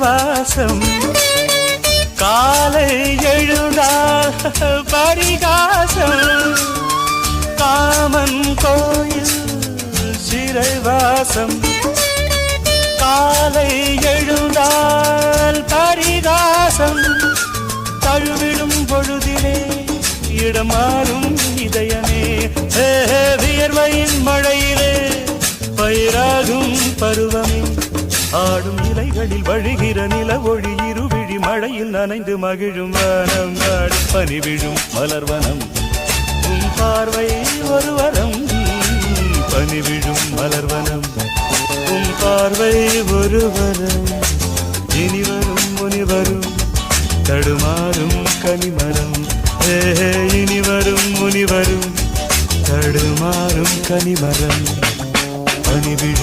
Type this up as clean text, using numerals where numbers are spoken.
வாசம் காலை எழுந்தால் பரிகாசம் காமன் கோயில் சிறைவாசம் காலை எழுந்தால் பரிகாசம் தழுவிடும் பொழுதிலே இடமாறும் இதயமே வியர்வையின் மழையிலே பயிராகும் பருவமே ஆடும் இலைகளில் வழிகிற நில ஒளி இருவிழி மழையில் நனைந்து மகிழும் வனம் நாடு பனிவிழும் மலர்வனம் உன் பார்வை ஒரு வரம் பனிவிழும் மலர்வனம் உன் பார்வை ஒரு வரம் இனிவரும் முனிவரும் தடுமாறும் கனிமரம் இனிவரும் முனிவரும் தடுமாறும் கனிமரம் பனிவிழும்